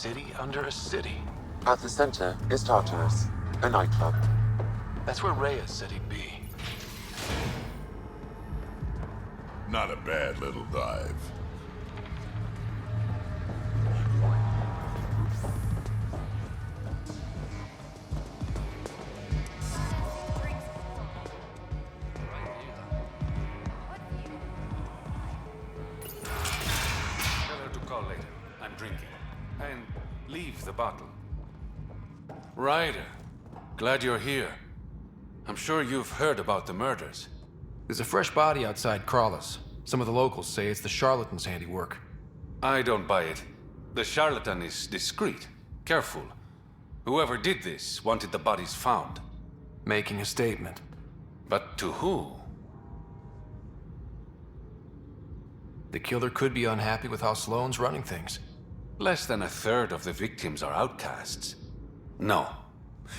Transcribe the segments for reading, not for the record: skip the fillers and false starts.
city under a city. At the center is Tartarus, a nightclub. That's where Rhea said he'd be. Not a bad little dive. Tell her to call later. I'm drinking. And leave the bottle. Ryder, glad you're here. I'm sure you've heard about the murders. There's a fresh body outside Crawlers. Some of the locals say it's the charlatan's handiwork. I don't buy it. The charlatan is discreet, careful. Whoever did this wanted the bodies found. Making a statement. But to who? The killer could be unhappy with how Sloane's running things. Less than a third of the victims are outcasts. No.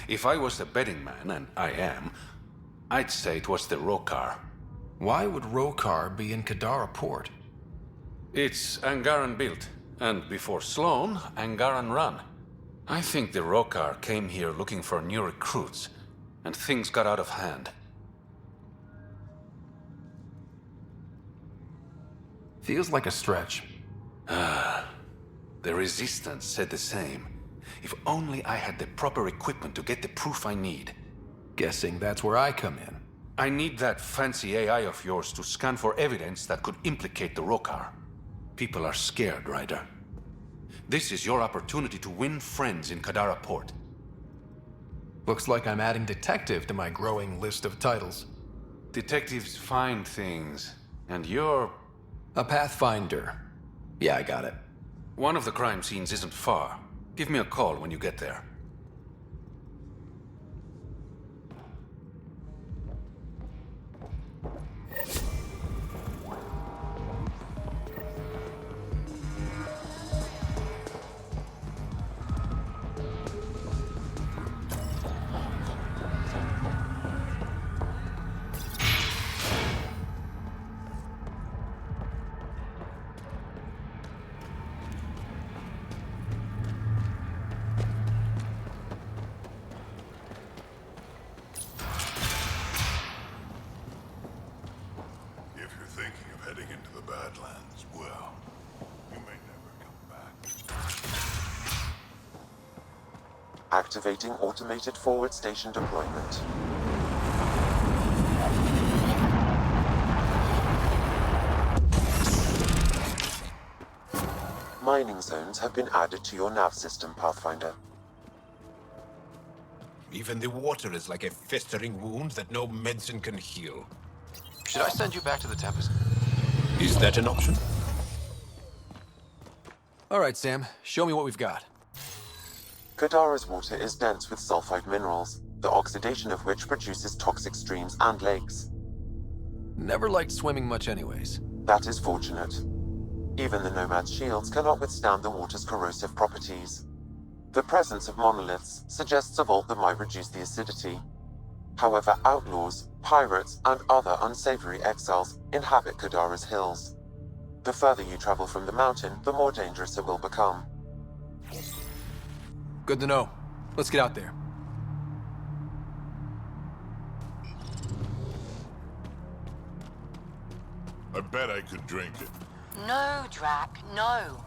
If I was the betting man, and I am, I'd say it was the Roekaar. Why would Roekaar be in Kadara port? It's Angaran built, and before Sloane, Angaran run. I think the Roekaar came here looking for new recruits, and things got out of hand. Feels like a stretch. The Resistance said the same. If only I had the proper equipment to get the proof I need. Guessing that's where I come in. I need that fancy AI of yours to scan for evidence that could implicate the Roekaar. People are scared, Ryder. This is your opportunity to win friends in Kadara Port. Looks like I'm adding detective to my growing list of titles. Detectives find things, and you're... A pathfinder. Yeah, I got it. One of the crime scenes isn't far. Give me a call when you get there. Activating automated forward station deployment. Mining zones have been added to your nav system, Pathfinder. Even the water is like a festering wound that no medicine can heal. Should I send you back to the Tempest? Is that an option? All right, Sam. Show me what we've got. Kadara's water is dense with sulfide minerals, the oxidation of which produces toxic streams and lakes. Never liked swimming much anyways. That is fortunate. Even the Nomad's shields cannot withstand the water's corrosive properties. The presence of monoliths suggests a vault that might reduce the acidity. However, outlaws, pirates, and other unsavory exiles inhabit Kadara's hills. The further you travel from the mountain, the more dangerous it will become. Good to know. Let's get out there. I bet I could drink it. No, Drac, no.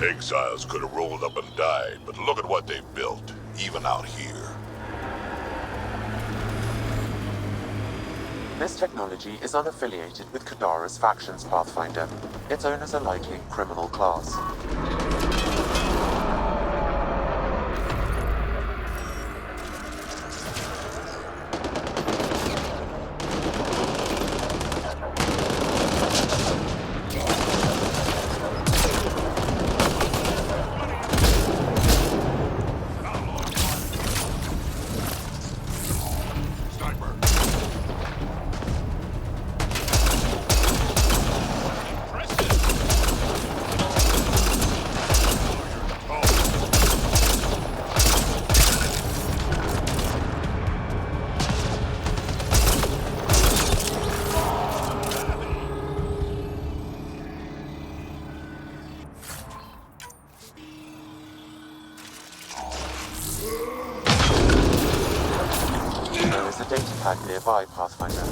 Exiles could have rolled up and died, but look at what they've built, even out here. This technology is unaffiliated with Kadara's factions, Pathfinder. Its owners are likely criminal class. There is a data pad nearby, Pathfinder.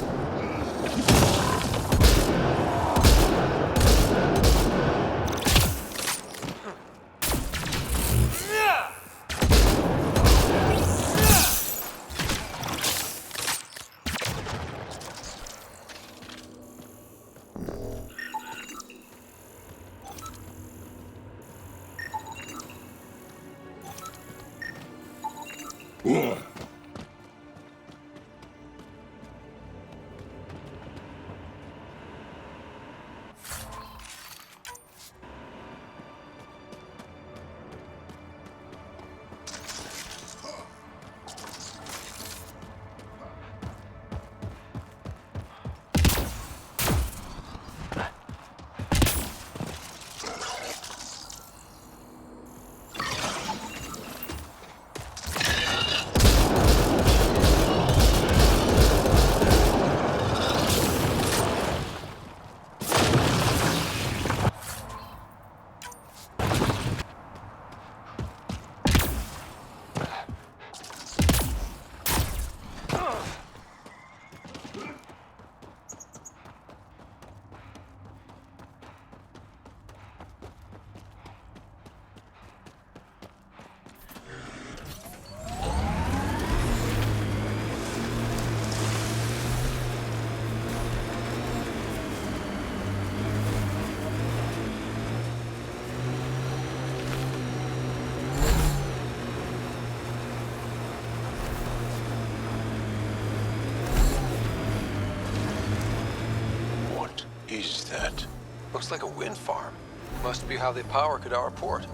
What is that? Looks like a wind farm. Must be how they power Kadara Port.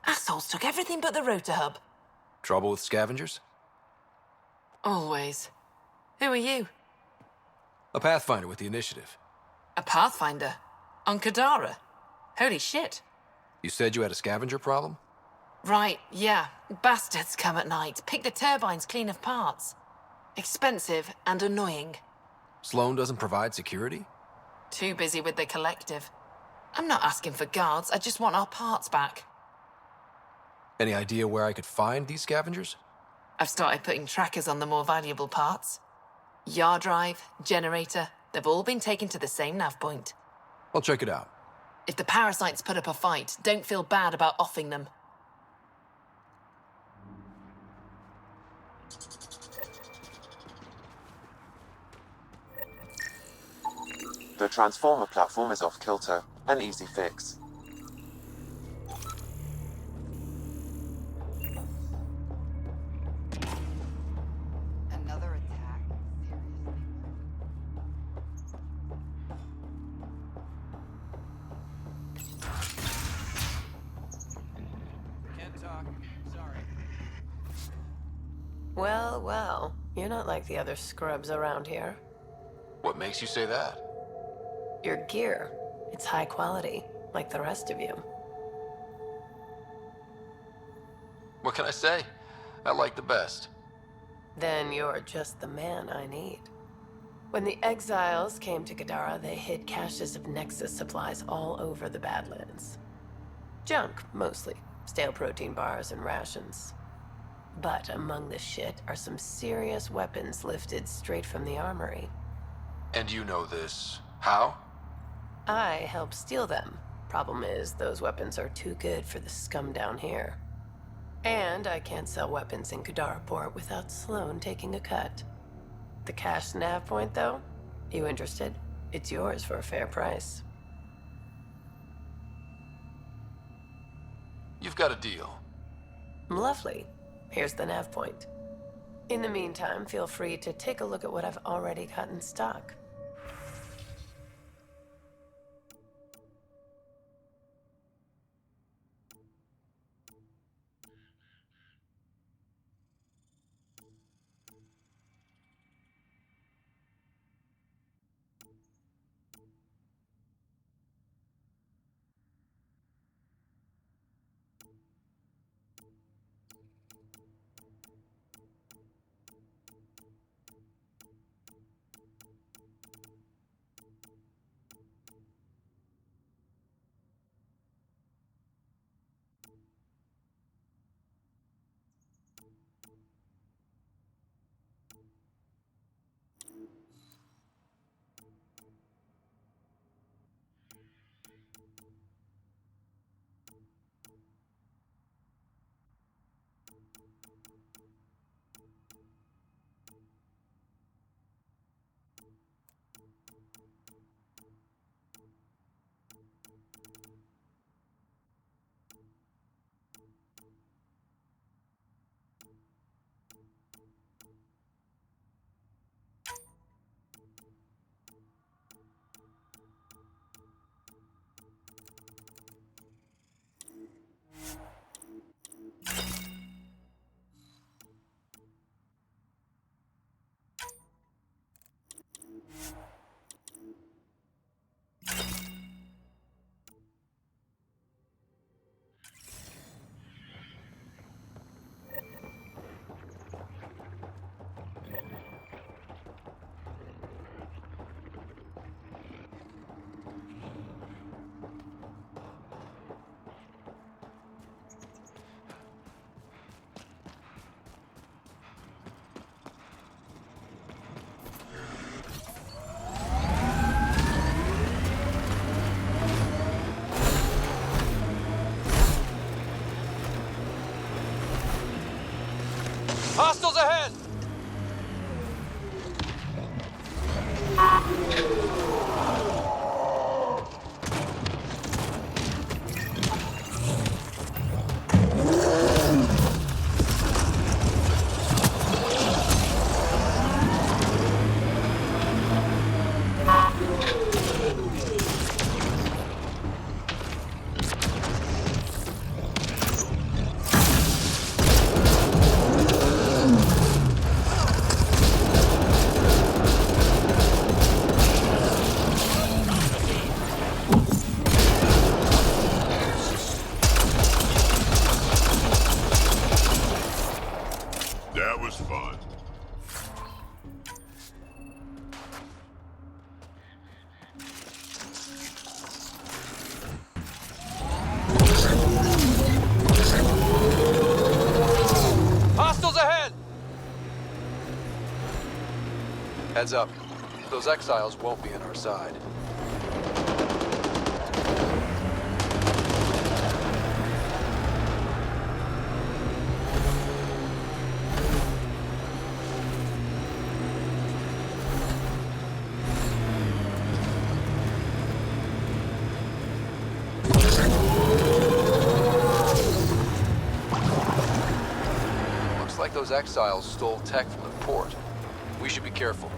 Assholes took everything but the rotor hub. Trouble with scavengers? Always. Who are you? A Pathfinder with the initiative. A Pathfinder? On Kadara? Holy shit. You said you had a scavenger problem? Right, yeah. Bastards come at night, pick the turbines clean of parts. Expensive and annoying. Sloan doesn't provide security? Too busy with the collective. I'm not asking for guards, I just want our parts back. Any idea where I could find these scavengers? I've started putting trackers on the more valuable parts. Yard drive, generator, they've all been taken to the same nav point. I'll check it out. If the parasites put up a fight, don't feel bad about offing them. The transformer platform is off kilter, an easy fix. Another attack? Can't talk. Sorry. Well, well, you're not like the other scrubs around here. What makes you say that? Your gear, it's high quality, like the rest of you. What can I say? I like the best. Then you're just the man I need. When the exiles came to Kadara, they hid caches of Nexus supplies all over the Badlands. Junk, mostly. Stale protein bars and rations. But among the shit are some serious weapons lifted straight from the armory. And you know this. How? I helped steal them. Problem is, those weapons are too good for the scum down here. And I can't sell weapons in Kadara Port without Sloan taking a cut. The cash nav point, though? You interested? It's yours for a fair price. You've got a deal. Lovely. Here's the nav point. In the meantime, feel free to take a look at what I've already got in stock. Hostiles ahead! That was fun. Hostiles ahead! Heads up. Those exiles won't be on our side. Looks like those exiles stole tech from the port. We should be careful.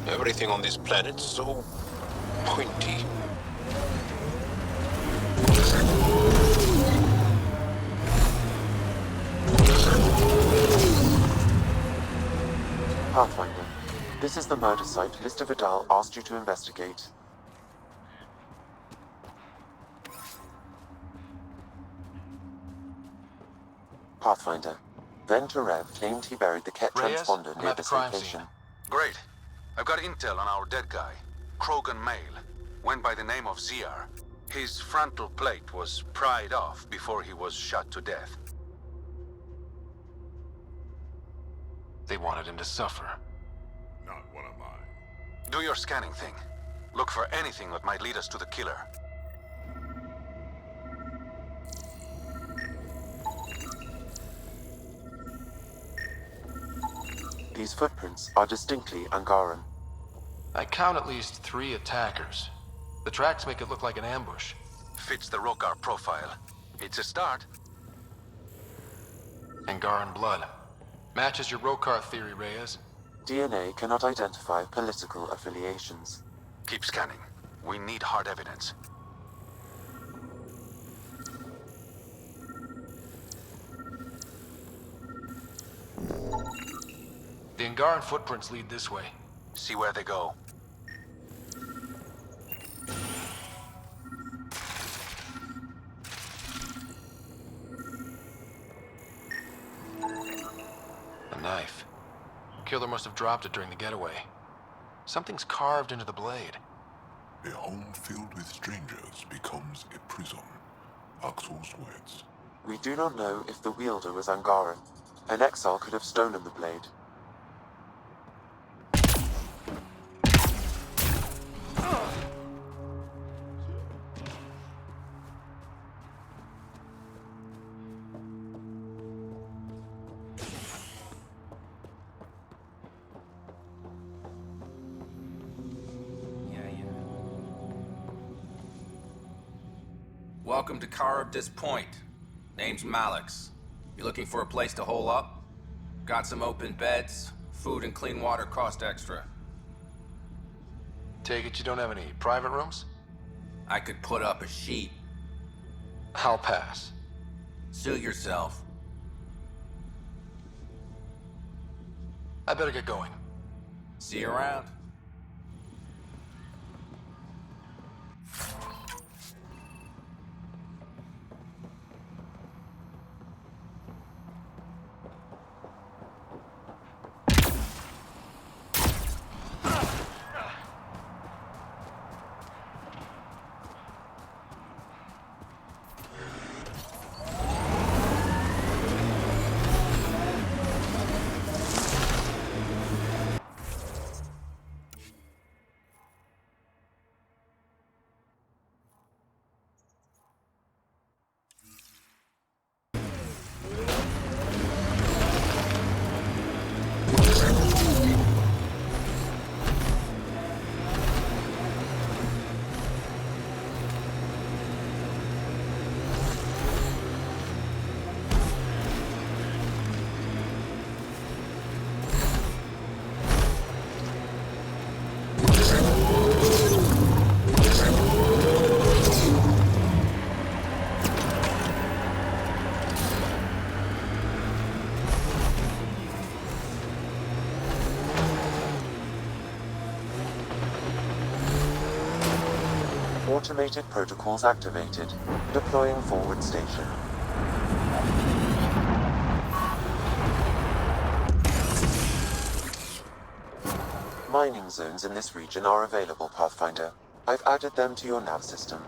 Everything on this planet's so pointy. Pathfinder, this is the murder site Mr. Vidal asked you to investigate. Pathfinder, then Terev claimed he buried the Ket Reyes, transponder I'm near at the this crime location. scene. Great. I've got intel on our dead guy, Krogan male. Went by the name of Ziar. His frontal plate was pried off before he was shot to death. They wanted him to suffer. Not one of mine. Do your scanning thing. Look for anything that might lead us to the killer. These footprints are distinctly Angaran. I count at least 3 attackers. The tracks make it look like an ambush. Fits the Roekaar profile. It's a start. Angaran blood. Matches your Roekaar theory, Reyes. DNA cannot identify political affiliations. Keep scanning. We need hard evidence. The Angaran footprints lead this way. See where they go. A knife. Killer must have dropped it during the getaway. Something's carved into the blade. A home filled with strangers becomes a prison. Axel's words. We do not know if the wielder was Angaran. An exile could have stolen the blade. Welcome to Caribdis Point. Name's Malix. You looking for a place to hole up? Got some open beds. Food and clean water cost extra. Take it you don't have any private rooms? I could put up a sheet. I'll pass. Suit yourself. I better get going. See you around. Automated protocols activated. Deploying forward station. Mining zones in this region are available, Pathfinder. I've added them to your nav system.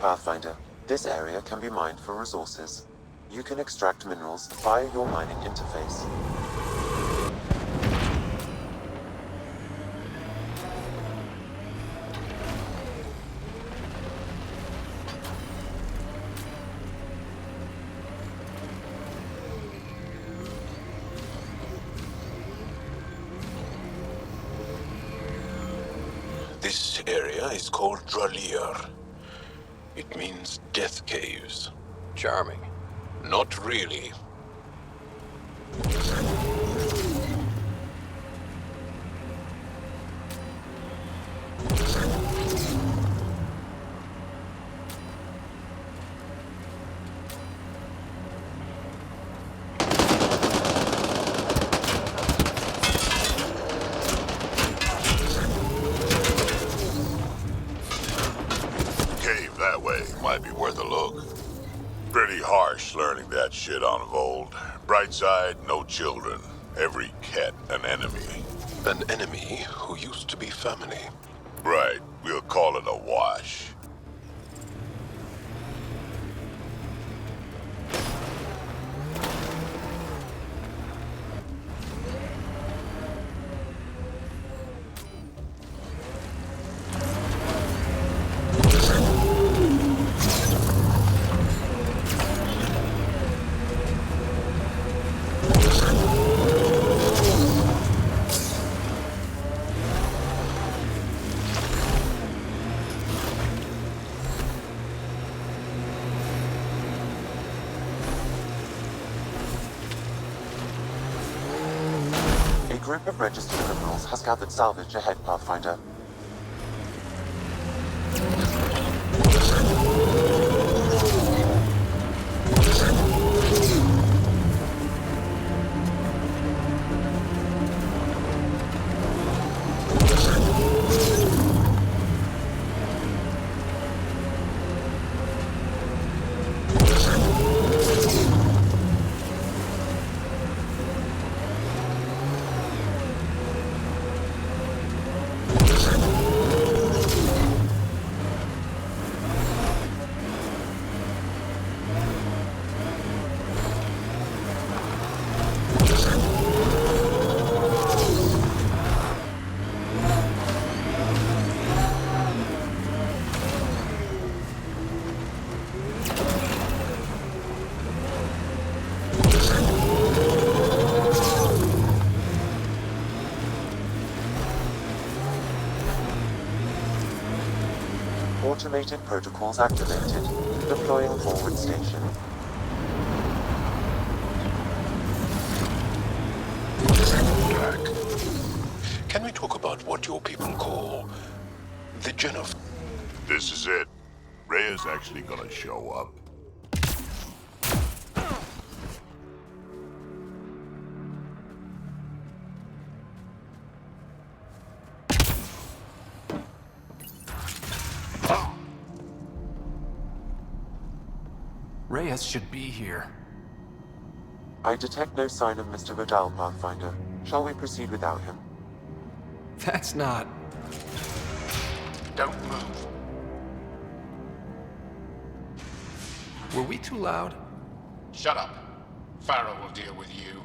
Pathfinder, this area can be mined for resources. You can extract minerals via your mining interface. This area is called Dralir. It means death caves. Charming. Not really. Cave that way might be worth a look. Pretty harsh learning that shit on Vold. Bright side, no children. Every cat an enemy. An enemy who used to be family. Right, we'll call it a wash. group of registered criminals has gathered salvage ahead, Pathfinder. Automated protocols activated. Deploying forward station. Jack, can we talk about what your people call the genocide? This is it. Rhea's actually gonna show up. Reyes should be here. I detect no sign of Mr. Vidal, Pathfinder. Shall we proceed without him? That's not... Don't move. Were we too loud? Shut up. Farrell will deal with you.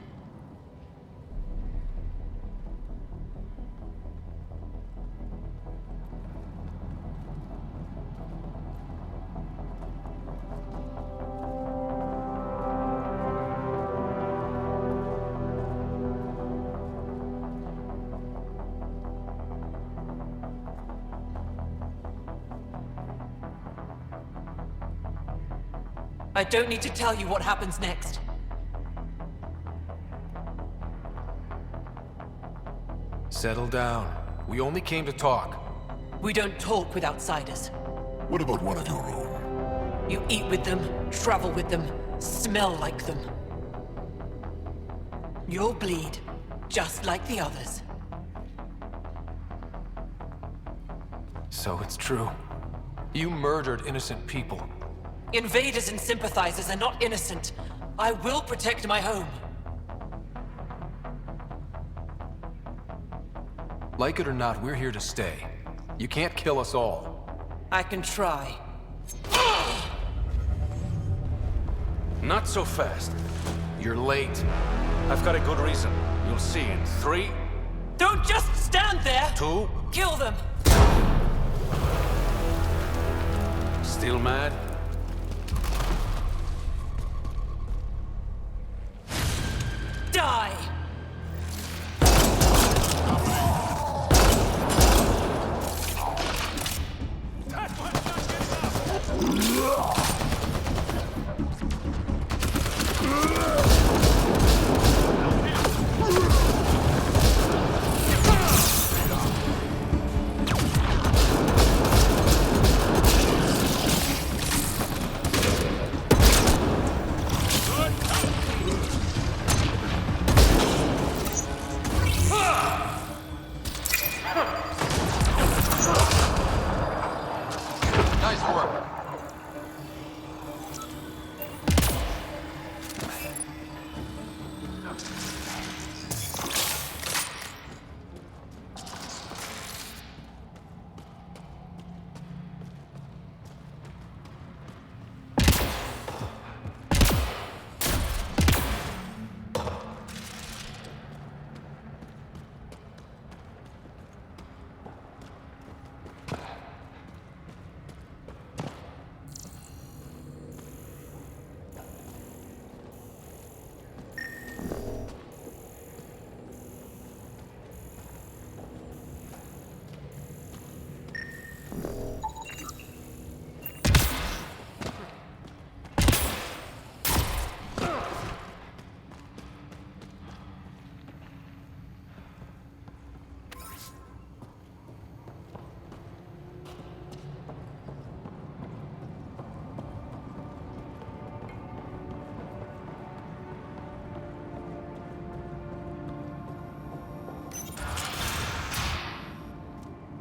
I don't need to tell you what happens next. Settle down. We only came to talk. We don't talk with outsiders. What about one of your own? You eat with them, travel with them, smell like them. You'll bleed, just like the others. So it's true. You murdered innocent people. Invaders and sympathizers are not innocent. I will protect my home. Like it or not, we're here to stay. You can't kill us all. I can try. Not so fast. You're late. I've got a good reason. You'll see in 3, Don't just stand there! 2... Kill them! Still mad? Die!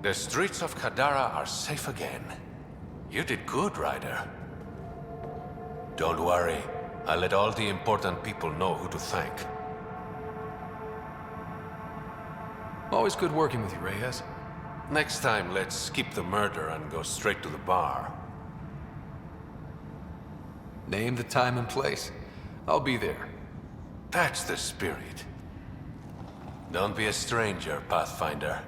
The streets of Kadara are safe again. You did good, Ryder. Don't worry. I'll let all the important people know who to thank. Always good working with you, Reyes. Next time, let's skip the murder and go straight to the bar. Name the time and place. I'll be there. That's the spirit. Don't be a stranger, Pathfinder.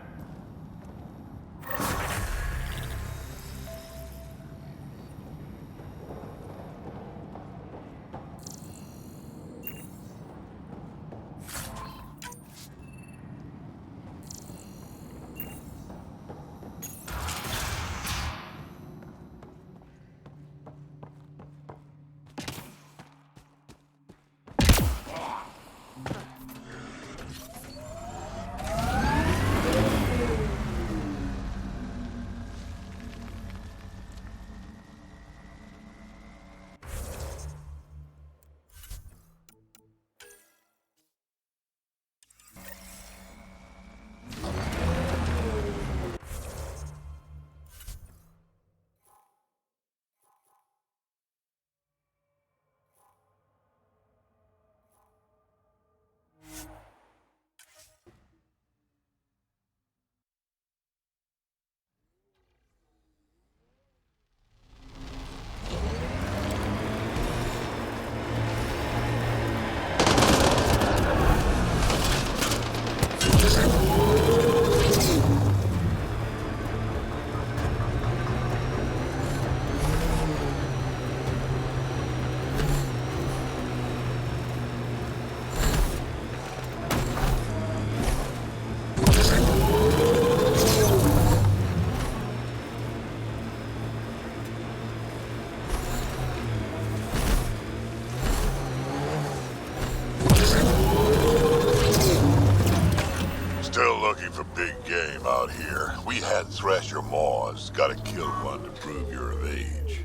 Still looking for big game out here. We had Thresher Maws. Gotta kill one to prove you're of age.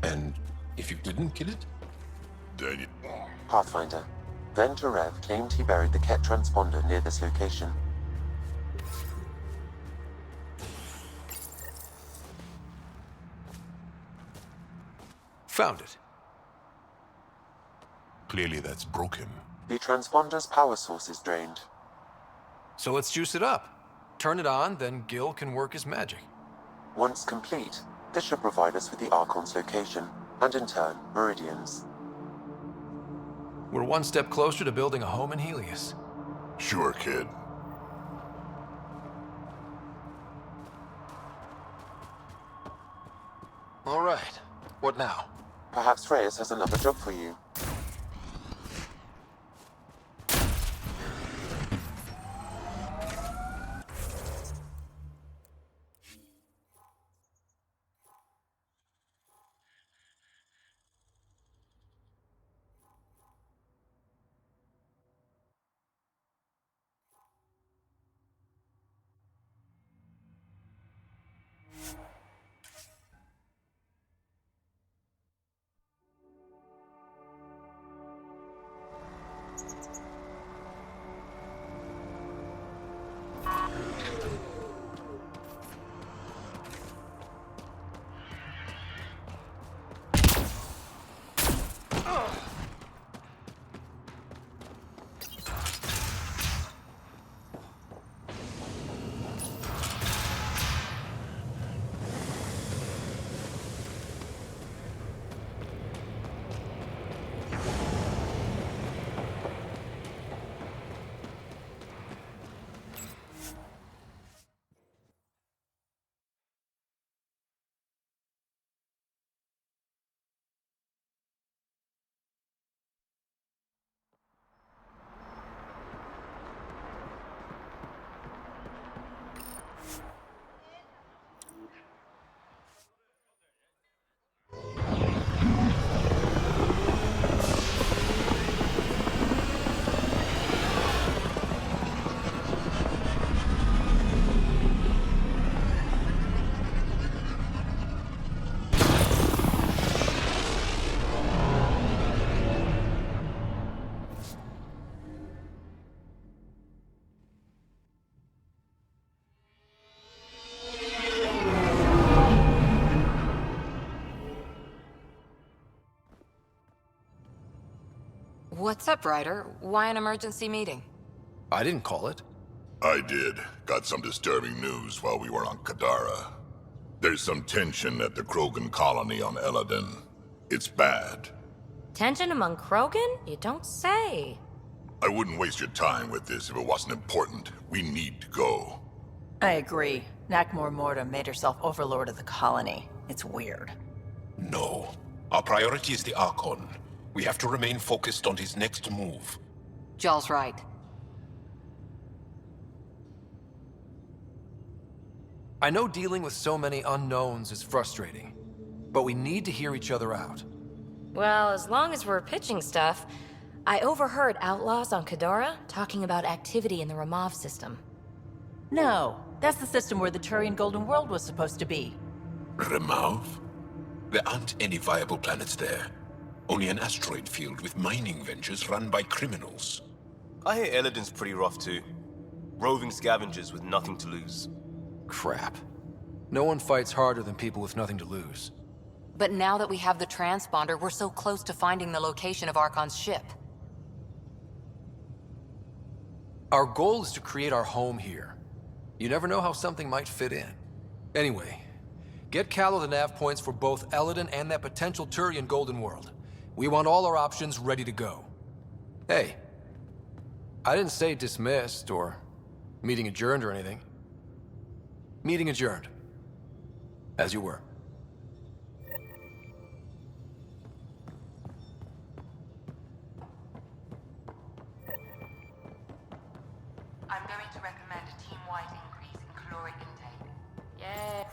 And if you didn't kill it? Then you... Pathfinder. Venturev claimed he buried the Ket transponder near this location. Found it. Clearly that's broken. The transponder's power source is drained. So let's juice it up. Turn it on, then Gil can work his magic. Once complete, this should provide us with the Archon's location, and in turn, Meridian's. We're one step closer to building a home in Helios. Sure, kid. All right. What now? Perhaps Reyes has another job for you. What's up, Ryder? Why an emergency meeting? I didn't call it. I did. Got some disturbing news while we were on Kadara. There's some tension at the Krogan colony on Eladin. It's bad. Tension among Krogan? You don't say. I wouldn't waste your time with this if it wasn't important. We need to go. I agree. Nakmor Morta made herself overlord of the colony. It's weird. No. Our priority is the Archon. We have to remain focused on his next move. Jall's right. I know dealing with so many unknowns is frustrating, but we need to hear each other out. Well, as long as we're pitching stuff, I overheard outlaws on Kadara talking about activity in the Ramov system. No, that's the system where the Turian Golden World was supposed to be. Ramov? There aren't any viable planets there. Only an asteroid field with mining ventures run by criminals. I hear Eladin's pretty rough too. Roving scavengers with nothing to lose. Crap. No one fights harder than people with nothing to lose. But now that we have the transponder, we're so close to finding the location of Archon's ship. Our goal is to create our home here. You never know how something might fit in. Anyway, get Callow the nav points for both Eladin and that potential Turian Golden World. We want all our options ready to go. Hey, I didn't say dismissed or meeting adjourned or anything. Meeting adjourned. As you were. I'm going to recommend a team-wide increase in caloric intake. Yeah.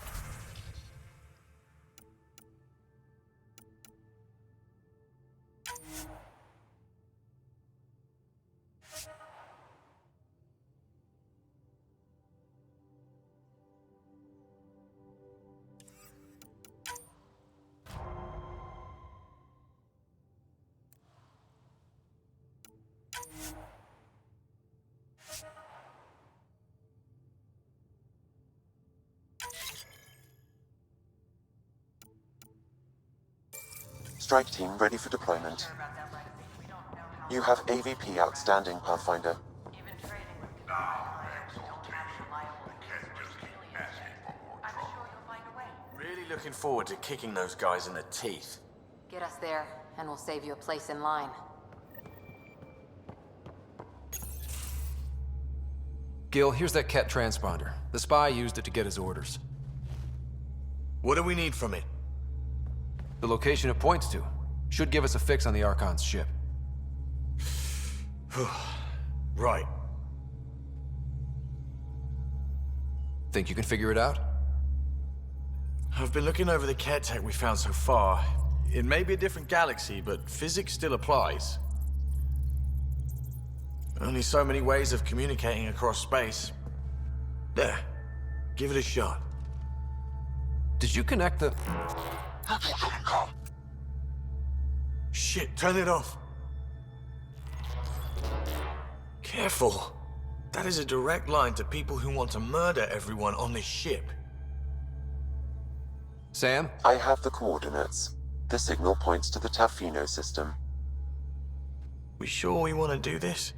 Strike team ready for deployment. You have AVP outstanding, Pathfinder. Really looking forward to kicking those guys in the teeth. Get us there, and we'll save you a place in line. Gil, here's that Ket transponder. The spy used it to get his orders. What do we need from it? The location it points to should give us a fix on the Archon's ship. Right. Think you can figure it out? I've been looking over the care tech we found so far. It may be a different galaxy, but physics still applies. Only so many ways of communicating across space. There. Give it a shot. Did you connect the... Shit, turn it off. Careful. That is a direct line to people who want to murder everyone on this ship. Sam? I have the coordinates. The signal points to the Tafino system. We sure we want to do this?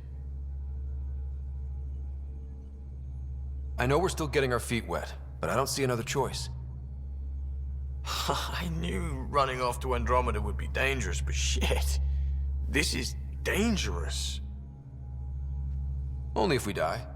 I know we're still getting our feet wet, but I don't see another choice. I knew running off to Andromeda would be dangerous, but shit. This is dangerous. Only if we die.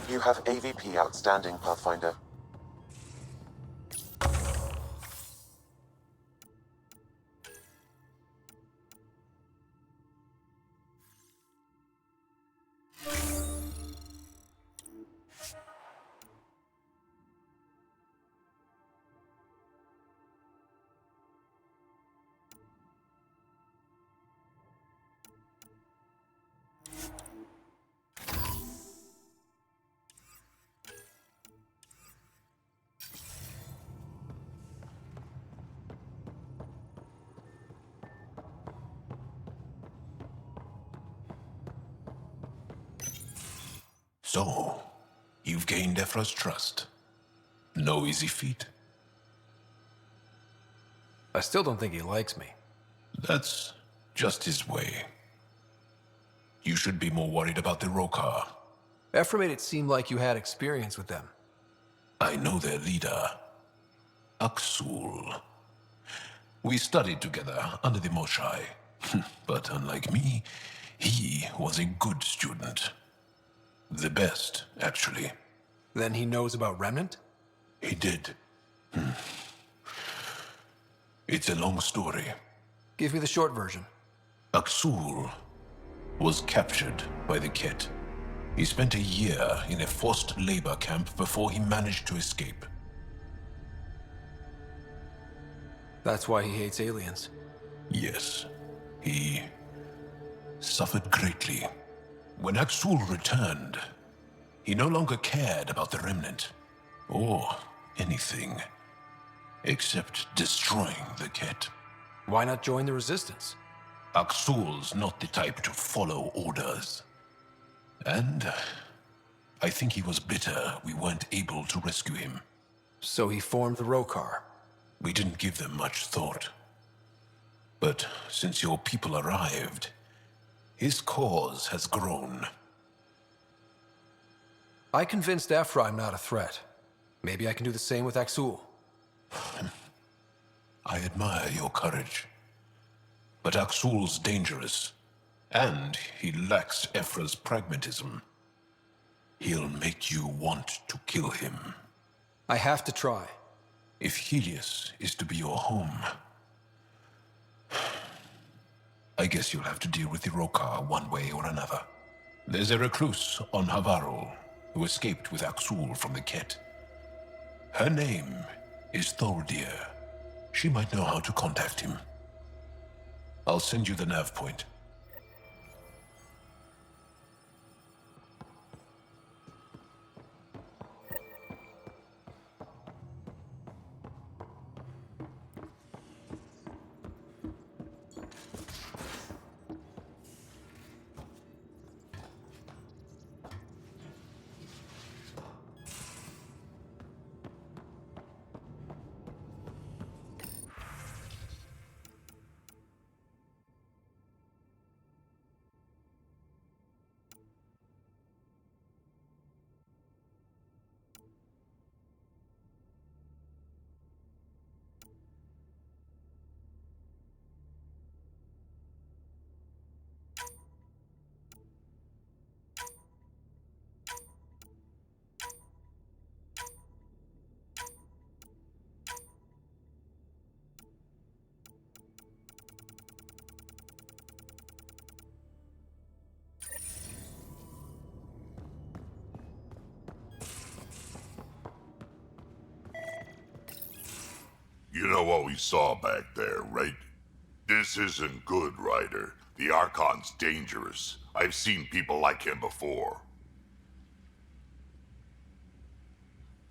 You have AVP outstanding, Pathfinder. So, you've gained Ephra's trust. No easy feat. I still don't think he likes me. That's just his way. You should be more worried about the Roekaar. Ephra made it seem like you had experience with them. I know their leader, Aksul. We studied together under the Moshai. But unlike me, he was a good student. The best, actually. Then he knows about Remnant? He did. It's a long story. Give me the short version. Aksul was captured by the Ket. He spent a year in a forced labor camp before he managed to escape. That's why he hates aliens. Yes, he suffered greatly. When Aksul returned, he no longer cared about the Remnant, or anything, except destroying the Ket. Why not join the Resistance? Aksul's not the type to follow orders. And I think he was bitter we weren't able to rescue him. So he formed the Roekaar. We didn't give them much thought. But since your people arrived, his cause has grown. I convinced Ephra I'm not a threat. Maybe I can do the same with Aksul. I admire your courage. But Aksul's dangerous, and he lacks Ephra's pragmatism. He'll make you want to kill him. I have to try. If Helios is to be your home, I guess you'll have to deal with the Roekaar one way or another. There's a recluse on Havarul who escaped with Aksul from the Ket. Her name is Thordir. She might know how to contact him. I'll send you the nav point. You know what we saw back there, right? This isn't good, Ryder. The Archon's dangerous. I've seen people like him before.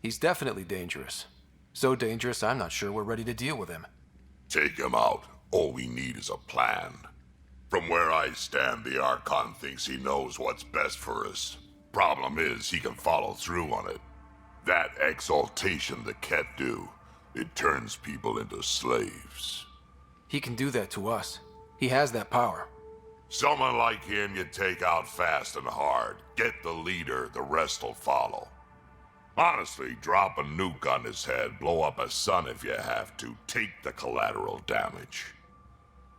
He's definitely dangerous. So dangerous, I'm not sure we're ready to deal with him. Take him out. All we need is a plan. From where I stand, the Archon thinks he knows what's best for us. Problem is, he can follow through on it. That exaltation the Ket do, it turns people into slaves. He can do that to us. He has that power. Someone like him you take out fast and hard. Get the leader, the rest will follow. Honestly, drop a nuke on his head, blow up a sun if you have to. Take the collateral damage.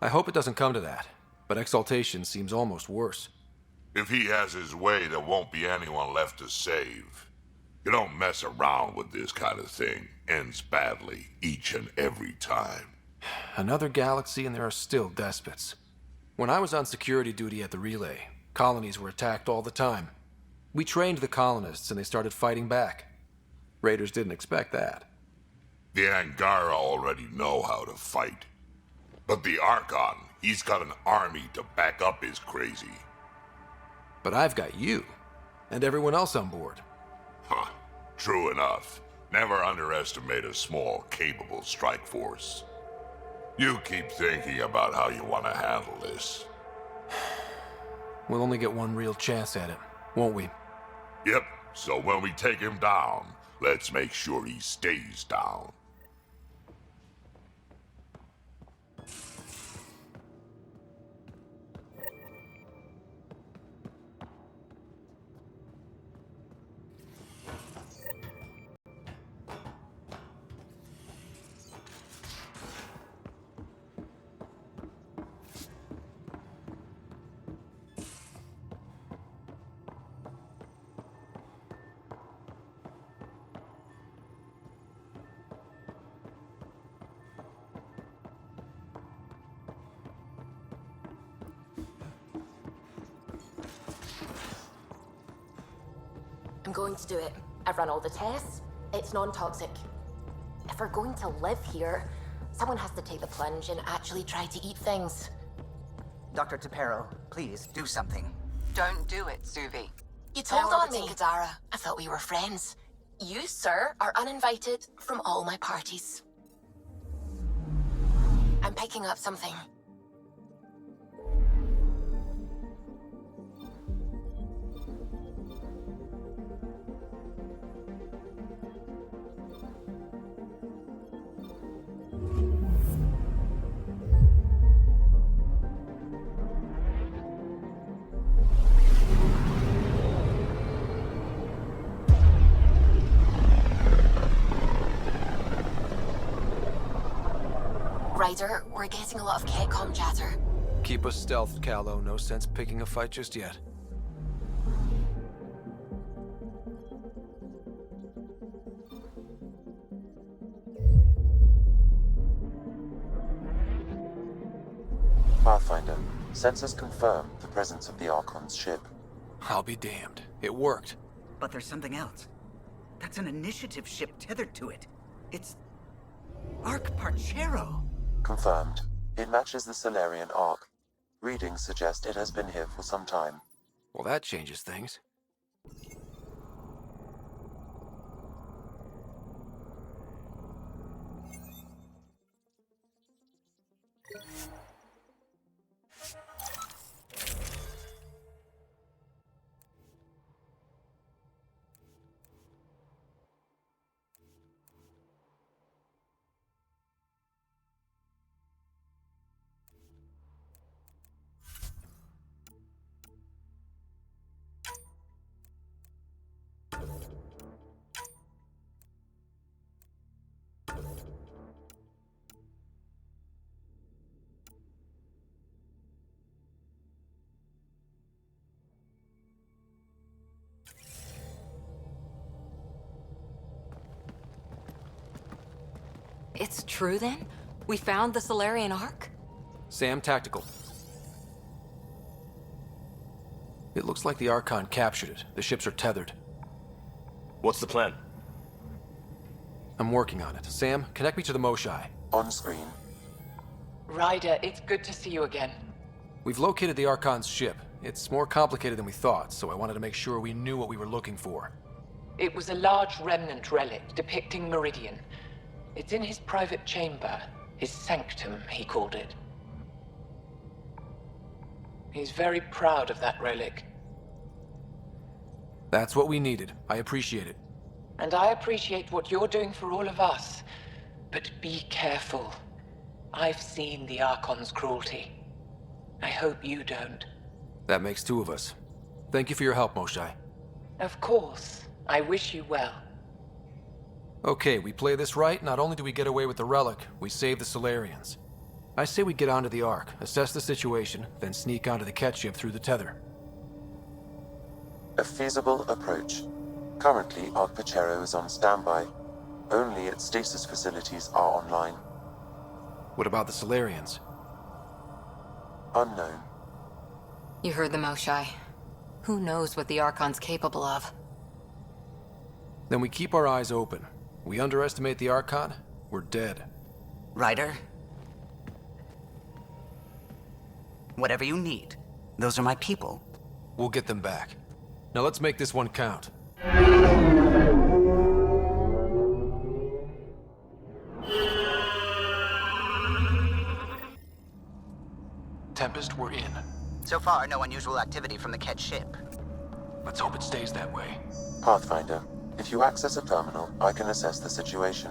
I hope it doesn't come to that, but exaltation seems almost worse. If he has his way, there won't be anyone left to save. You don't mess around with this kind of thing. Ends badly, each and every time. Another galaxy and there are still despots. When I was on security duty at the relay, colonies were attacked all the time. We trained the colonists and they started fighting back. Raiders didn't expect that. The Angara already know how to fight. But the Archon, he's got an army to back up his crazy. But I've got you, and everyone else on board. Huh, true enough. Never underestimate a small, capable strike force. You keep thinking about how you want to handle this. We'll only get one real chance at it, won't we? Yep, so when we take him down, let's make sure he stays down. I'm going to do it. I've run all the tests. It's non-toxic. If we're going to live here, someone has to take the plunge and actually try to eat things. Dr. Tapero, please do something. Don't do it, Suvi. You told on me, Kadara. I thought we were friends. You, sir, are uninvited from all my parties. I'm picking up something. Ryder, we're getting a lot of Ketcom chatter. Keep us stealthed, Callow. No sense picking a fight just yet. Pathfinder, sensors confirm the presence of the Archon's ship. I'll be damned. It worked. But there's something else. That's an initiative ship tethered to it. It's... Arc Parchero. Confirmed. It matches the Solarian Arc. Readings suggest it has been here for some time. Well, that changes things. It's true then? We found the Solarian Ark? Sam, tactical. It looks like the Archon captured it. The ships are tethered. What's the plan? I'm working on it. Sam, connect me to the Moshai. On screen. Ryder, it's good to see you again. We've located the Archon's ship. It's more complicated than we thought, so I wanted to make sure we knew what we were looking for. It was a large remnant relic depicting Meridian. It's in his private chamber. His sanctum, he called it. He's very proud of that relic. That's what we needed. I appreciate it. And I appreciate what you're doing for all of us. But be careful. I've seen the Archon's cruelty. I hope you don't. That makes two of us. Thank you for your help, Moshai. Of course. I wish you well. Okay, we play this right. Not only do we get away with the relic, we save the Solarians. I say we get onto the Ark, assess the situation, then sneak onto the Ket ship through the tether. A feasible approach. Currently, Arc Parchero is on standby. Only its stasis facilities are online. What about the Solarians? Unknown. You heard the Moshai. Who knows what the Archon's capable of? Then we keep our eyes open. We underestimate the Archon, we're dead. Ryder? Whatever you need. Those are my people. We'll get them back. Now let's make this one count. Tempest, we're in. So far, no unusual activity from the Ket ship. Let's hope it stays that way. Pathfinder, if you access a terminal, I can assess the situation.